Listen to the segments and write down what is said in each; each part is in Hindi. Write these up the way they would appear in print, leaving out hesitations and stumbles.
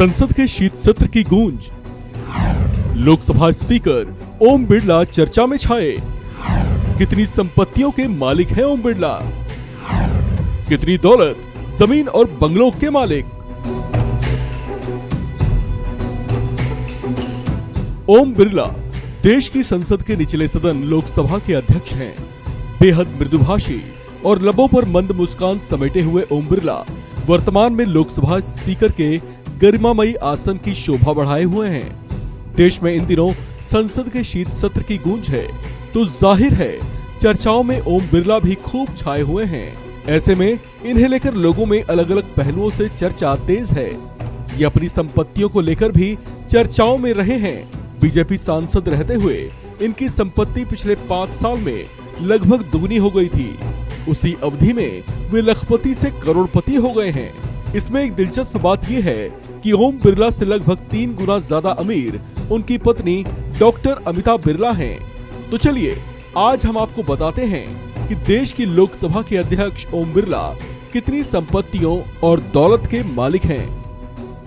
संसद के शीत सत्र की गूंज, लोकसभा स्पीकर ओम बिरला चर्चा में छाए। कितनी संपत्तियों के मालिक हैं ओम बिरला? कितनी दौलत, जमीन और बंगलों के मालिक? ओम बिरला देश की संसद के निचले सदन लोकसभा के अध्यक्ष हैं। बेहद मृदुभाषी और लबों पर मंद मुस्कान समेटे हुए ओम बिरला वर्तमान में लोकसभा स्पीकर के गरिमामयी आसन की शोभा बढ़ाए हुए हैं। देश में इन दिनों संसद के शीत सत्र की गूंज है, तो जाहिर है चर्चाओं में ओम बिरला भी खूब छाए हुए हैं। ऐसे में इन्हें लेकर लोगों में अलग अलग पहलुओं से चर्चा तेज है। ये अपनी संपत्तियों को लेकर भी चर्चाओं में रहे हैं। बीजेपी सांसद रहते हुए इनकी संपत्ति पिछले 5 साल में लगभग दुगनी हो गई थी। उसी अवधि में वे लखपति से करोड़पति हो गए हैं। इसमें एक दिलचस्प बात यह है कि ओम बिरला से लगभग 3 गुना ज्यादा अमीर उनकी पत्नी डॉक्टर अमिता बिरला हैं। तो चलिए आज हम आपको बताते हैं कि देश की लोकसभा के अध्यक्ष ओम बिरला कितनी संपत्तियों और दौलत के मालिक हैं।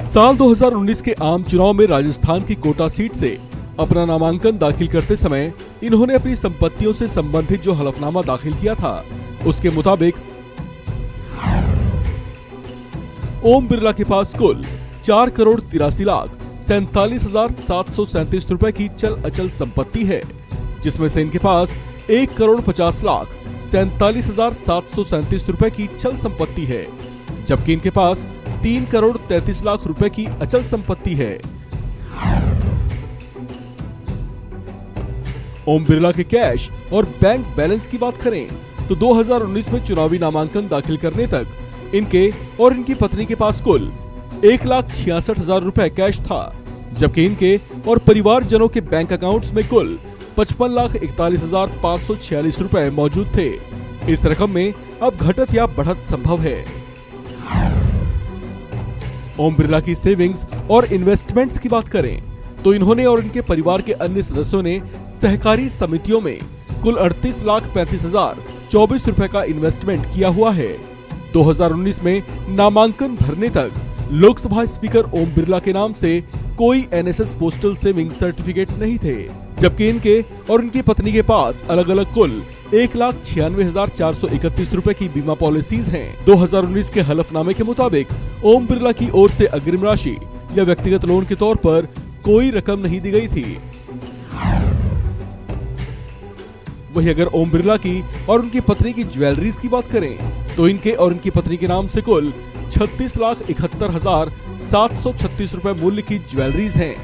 साल 2019 के आम चुनाव में राजस्थान की कोटा सीट से अपना नामांकन दाखिल करते समय इन्होंने अपनी संपत्तियों से संबंधित जो हलफनामा दाखिल किया था, उसके मुताबिक ओम बिरला के पास कुल 4,83,47,737 रुपए की चल अचल संपत्ति है, जिसमें से इनके पास 1,50,47,737 रुपए की चल संपत्ति है, जबकि इनके पास 3,33,00,000 रुपए की अचल संपत्ति है। ओम बिरला के कैश और बैंक बैलेंस की बात करें तो 2019 में चुनावी नामांकन दाखिल करने तक इनके और इनकी पत्नी के पास कुल 1,66,000 रुपए कैश था, जबकि इनके और परिवारजनों के बैंक अकाउंट्स में कुल 55,41,546 रुपए मौजूद थे। इस रकम में अब घटत या बढ़त संभव है। ओम बिरला की सेविंग्स और इन्वेस्टमेंट्स की बात करें तो इन्होंने और इनके परिवार के अन्य सदस्यों ने सहकारी समितियों में कुल 38,35,024 रुपए का इन्वेस्टमेंट किया हुआ है। 2019 में नामांकन भरने तक लोकसभा स्पीकर ओम बिरला के नाम से कोई एनएसएस पोस्टल सेविंग सर्टिफिकेट नहीं थे, जबकि इनके और इनकी पत्नी के पास अलग अलग कुल 1,96,431 रुपए की बीमा पॉलिसीज हैं। 2019 के हलफनामे के मुताबिक ओम बिरला की ओर से अग्रिम राशि या व्यक्तिगत लोन के तौर पर कोई रकम नहीं दी गई थी। वहीं अगर ओम बिरला की और उनकी पत्नी की ज्वेलरीज की बात करें तो इनके और इनकी पत्नी के नाम से कुल 36,71,736 रुपए मूल्य की ज्वेलरीज हैं,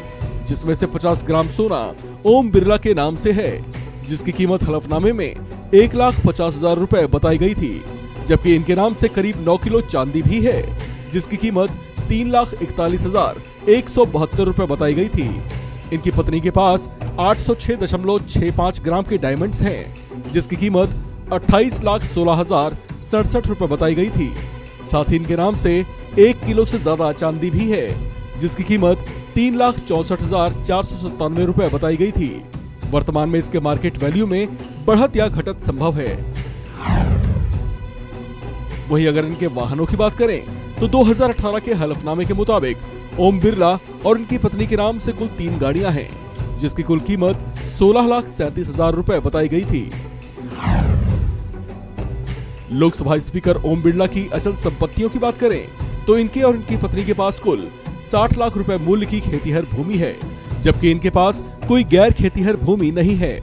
जिसमें से 50 ग्राम सोना ओम बिरला के नाम से है, जिसकी कीमत हलफनामे में 1,50,000 रुपए बताई गई थी, जबकि इनके नाम से करीब 9 किलो चांदी भी है, जिसकी कीमत 3,41,172 रुपए बताई गई थी। इनकी पत्नी के पास 806.65 ग्राम के डायमंड्स हैं, जिसकी कीमत 28,16,067 रुपए बताई गई थी। साथ ही इनके नाम से 1 किलो से ज्यादा चांदी भी है, जिसकी कीमत 3,64,497 रुपए बताई गई थी। वर्तमान में इसके मार्केट वैल्यू में बढ़त या घटत संभव है। वहीं अगर इनके वाहनों की बात करें तो 2018 के हलफनामे के मुताबिक ओम बिरला और इनकी पत्नी के नाम से कुल 3 गाड़ियां हैं, जिसकी कुल कीमत 16,37,000 रुपए बताई गई थी। लोकसभा स्पीकर ओम बिरला की अचल संपत्तियों की बात करें तो इनके और इनकी पत्नी के पास कुल 60 लाख रुपए मूल्य की खेतीहर भूमि है, जबकि इनके पास कोई गैर खेतीहर भूमि नहीं है।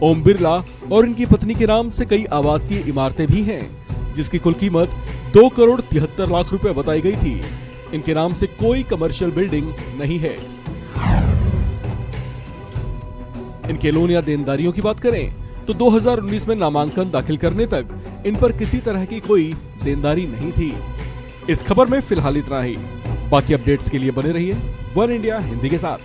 ओम बिरला और इनकी पत्नी के नाम से कई आवासीय इमारतें भी हैं, जिसकी कुल कीमत 2,73,00,000 रुपए बताई गई थी। इनके नाम से कोई कमर्शियल बिल्डिंग नहीं है। इनके लोन या देनदारियों की बात करें तो 2019 में नामांकन दाखिल करने तक इन पर किसी तरह की कोई देनदारी नहीं थी। इस खबर में फिलहाल इतना ही। बाकी अपडेट्स के लिए बने रहिए वन इंडिया हिंदी के साथ।